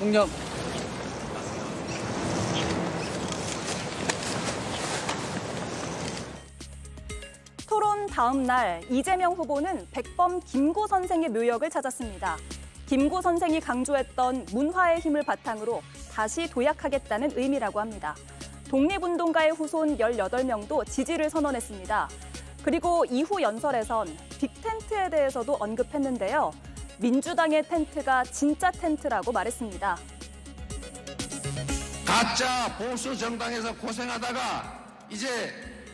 응답. 토론 다음 날 이재명 후보는 백범 김구 선생의 묘역을 찾았습니다. 김구 선생이 강조했던 문화의 힘을 바탕으로 다시 도약하겠다는 의미라고 합니다. 독립운동가의 후손 18명도 지지를 선언했습니다. 그리고 이후 연설에선 빅텐트에 대해서도 언급했는데요. 민주당의 텐트가 진짜 텐트라고 말했습니다. 가짜 보수 정당에서 고생하다가 이제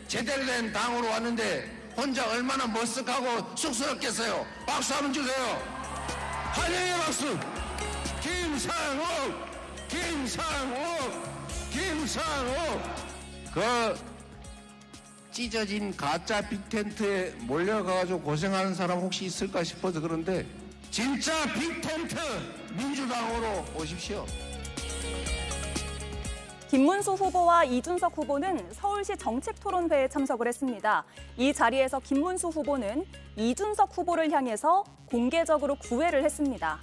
제대로 된 당으로 왔는데 혼자 얼마나 머쓱하고 쑥스럽겠어요. 박수 한번 주세요. 환영의 박수. 김상욱. 그 찢어진 가짜 빅텐트에 몰려가가지고 고생하는 사람 혹시 있을까 싶어서 그런데 진짜 빅텐트 민주당으로 오십시오. 김문수 후보와 이준석 후보는 서울시 정책토론회에 참석을 했습니다. 이 자리에서 김문수 후보는 이준석 후보를 향해서 공개적으로 구애를 했습니다.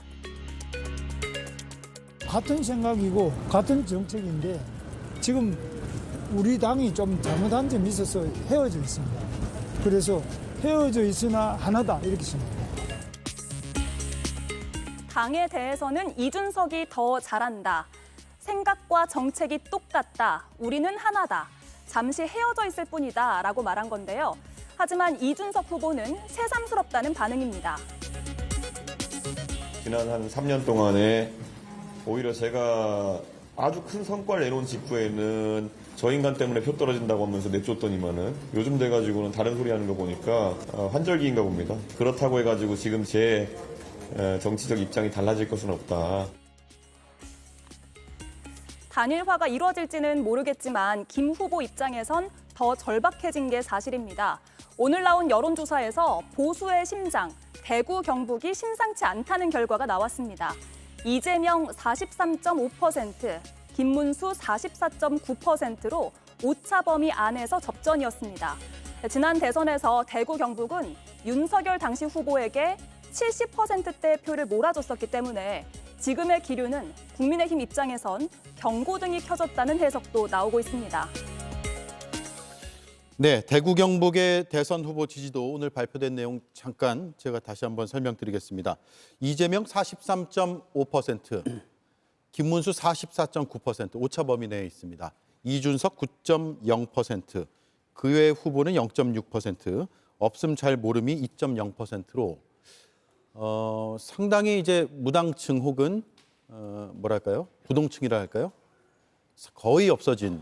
같은 생각이고 같은 정책인데 지금 우리 당이 좀 잘못한 점이 있어서 헤어져 있습니다. 그래서 헤어져 있으나 하나다 이렇게 생각합니다. 당에 대해서는 이준석이 더 잘한다. 생각과 정책이 똑같다. 우리는 하나다. 잠시 헤어져 있을 뿐이다. 라고 말한 건데요. 하지만 이준석 후보는 새삼스럽다는 반응입니다. 지난 한 3년 동안에 오히려 제가 아주 큰 성과를 내놓은 직후에는 저 인간 때문에 표 떨어진다고 하면서 내쫓더니만은 요즘 돼가지고는 다른 소리 하는 거 보니까 환절기인가 봅니다. 그렇다고 해가지고 지금 제 정치적 입장이 달라질 것은 없다. 단일화가 이루어질지는 모르겠지만 김 후보 입장에선 더 절박해진 게 사실입니다. 오늘 나온 여론조사에서 보수의 심장, 대구 경북이 심상치 않다는 결과가 나왔습니다. 이재명 43.5%, 김문수 44.9%로 오차 범위 안에서 접전이었습니다. 지난 대선에서 대구 경북은 윤석열 당시 후보에게 70%대 표를 몰아줬었기 때문에 지금의 기류는 국민의힘 입장에선 경고등이 켜졌다는 해석도 나오고 있습니다. 네, 대구 경북의 대선 후보 지지도 오늘 발표된 내용 잠깐 제가 다시 한번 설명드리겠습니다. 이재명 43.5%, 김문수 44.9% 오차 범위 내에 있습니다. 이준석 9.0%, 그 외 후보는 0.6%, 없음 잘 모름이 2.0%로 상당히 이제 무당층 혹은 뭐랄까요? 부동층이라 할까요? 거의 없어진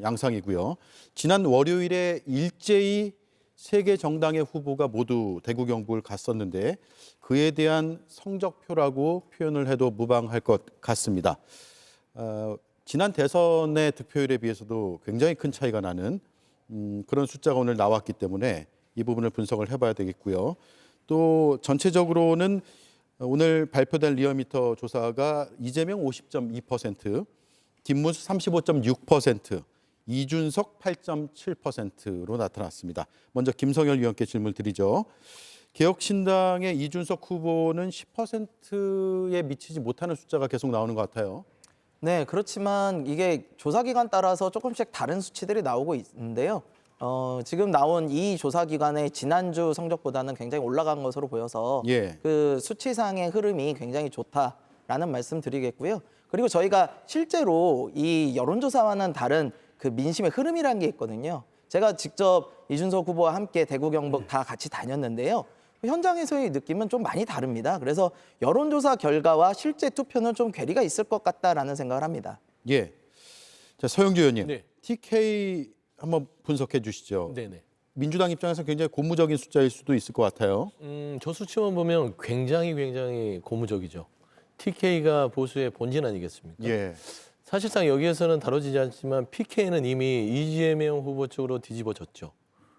양상이고요. 지난 월요일에 일제히 세 개 정당의 후보가 모두 대구 경북을 갔었는데 그에 대한 성적표라고 표현을 해도 무방할 것 같습니다. 지난 대선의 득표율에 비해서도 굉장히 큰 차이가 나는 그런 숫자가 오늘 나왔기 때문에 이 부분을 분석을 해봐야 되겠고요. 또 전체적으로는 오늘 발표된 리얼미터 조사가 이재명 50.2%, 김문수 35.6%, 이준석 8.7%로 나타났습니다. 먼저 김성열 위원께 질문 드리죠. 개혁신당의 이준석 후보는 10%에 미치지 못하는 숫자가 계속 나오는 것 같아요. 네, 그렇지만 이게 조사기관 따라서 조금씩 다른 수치들이 나오고 있는데요. 지금 나온 이 조사기관의 지난주 성적보다는 굉장히 올라간 것으로 보여서 그 수치상의 흐름이 굉장히 좋다라는 말씀 드리겠고요. 그리고 저희가 실제로 이 여론조사와는 다른 그 민심의 흐름이라는 게 있거든요. 제가 직접 이준석 후보와 함께 대구 경북 다 같이 다녔는데요. 현장에서의 느낌은 좀 많이 다릅니다. 그래서 여론조사 결과와 실제 투표는 좀 괴리가 있을 것 같다라는 생각을 합니다. 예. 자, 서영주 의원님, 네. TK 한번 분석해 주시죠. 네네. 민주당 입장에서 굉장히 고무적인 숫자일 수도 있을 것 같아요. 저 수치만 보면 굉장히 고무적이죠. TK가 보수의 본진 아니겠습니까? 예. 사실상 여기에서는 다뤄지지 않지만 PK는 이미 이재명 후보 쪽으로 뒤집어졌죠.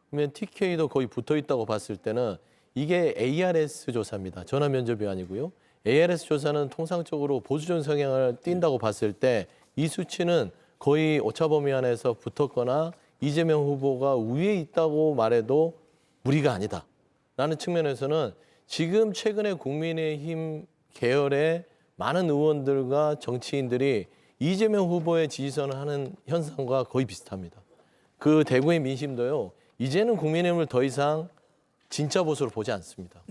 그러면 TK도 거의 붙어 있다고 봤을 때는 이게 ARS 조사입니다. 전화 면접이 아니고요. ARS 조사는 통상적으로 보수적 성향을 띈다고 봤을 때 이 수치는 거의 오차 범위 안에서 붙었거나 이재명 후보가 위에 있다고 말해도 무리가 아니다라는 측면에서는 지금 최근에 국민의힘 계열의 많은 의원들과 정치인들이 이재명 후보의 지지선을 하는 현상과 거의 비슷합니다. 그 대구의 민심도요. 이제는 국민의힘을 더 이상 진짜 보수로 보지 않습니다.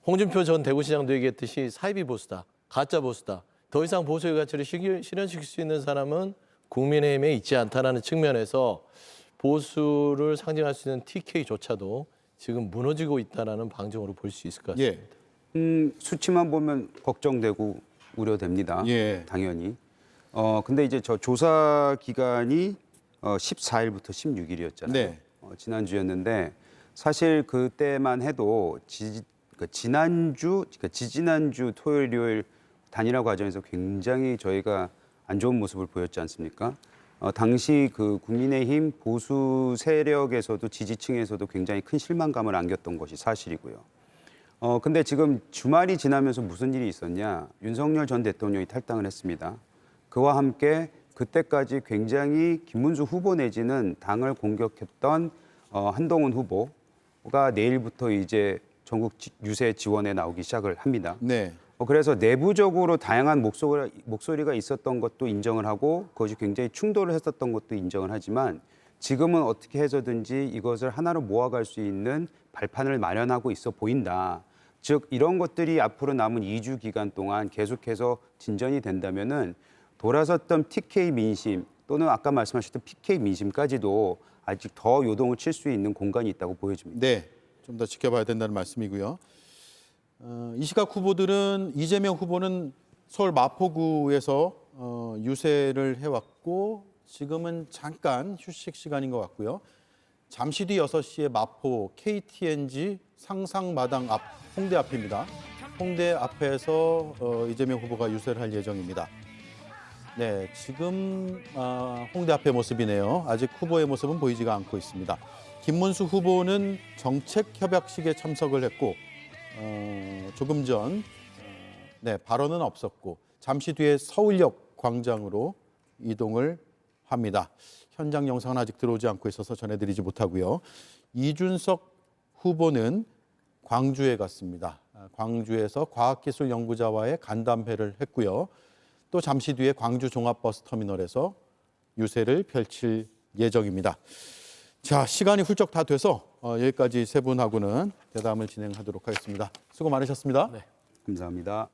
홍준표 전 대구시장도 얘기했듯이 사이비 보수다, 가짜 보수다. 더 이상 보수의 가치를 실현시킬 수 있는 사람은 국민의힘에 있지 않다라는 측면에서 보수를 상징할 수 있는 TK조차도 지금 무너지고 있다라는 방증으로 볼 수 있을 것 같습니다. 수치만 보면 걱정되고 우려됩니다. 당연히. 근데 이제 저 조사 기간이 14일부터 16일이었잖아요. 지난주였는데 사실 그때만 해도 지지난주 토요일, 일요일 단일화 과정에서 굉장히 저희가 안 좋은 모습을 보였지 않습니까? 당시 그 국민의힘 보수 세력에서도 지지층에서도 굉장히 큰 실망감을 안겼던 것이 사실이고요. 근데 지금 주말이 지나면서 무슨 일이 있었냐? 윤석열 전 대통령이 탈당을 했습니다. 그와 함께 그때까지 굉장히 김문수 후보 내지는 당을 공격했던 한동훈 후보가 내일부터 이제 전국 유세 지원에 나오기 시작을 합니다. 그래서 내부적으로 다양한 목소리가 있었던 것도 인정을 하고 그것이 굉장히 충돌을 했었던 것도 인정을 하지만 지금은 어떻게 해서든지 이것을 하나로 모아갈 수 있는 발판을 마련하고 있어 보인다. 즉 이런 것들이 앞으로 남은 2주 기간 동안 계속해서 진전이 된다면은 돌아섰던 TK 민심 또는 아까 말씀하셨던 PK 민심까지도 아직 더 요동을 칠 수 있는 공간이 있다고 보여집니다. 좀 더 지켜봐야 된다는 말씀이고요. 이 시각 후보들은 이재명 후보는 서울 마포구에서 유세를 해왔고 지금은 잠깐 휴식 시간인 것 같고요. 잠시 뒤 6시에 마포 KTNG 상상마당 앞 홍대 앞입니다. 홍대 앞에서 이재명 후보가 유세를 할 예정입니다. 지금 홍대 앞의 모습이네요. 아직 후보의 모습은 보이지가 않고 있습니다. 김문수 후보는 정책협약식에 참석을 했고 조금 전 발언은 없었고 잠시 뒤에 서울역 광장으로 이동을 합니다. 현장 영상은 아직 들어오지 않고 있어서 전해드리지 못하고요. 이준석 후보는 광주에 갔습니다. 광주에서 과학기술연구자와의 간담회를 했고요. 또 잠시 뒤에 광주 종합버스터미널에서 유세를 펼칠 예정입니다. 자, 시간이 훌쩍 다 돼서 여기까지 세 분하고는 대담을 진행하도록 하겠습니다. 수고 많으셨습니다. 감사합니다.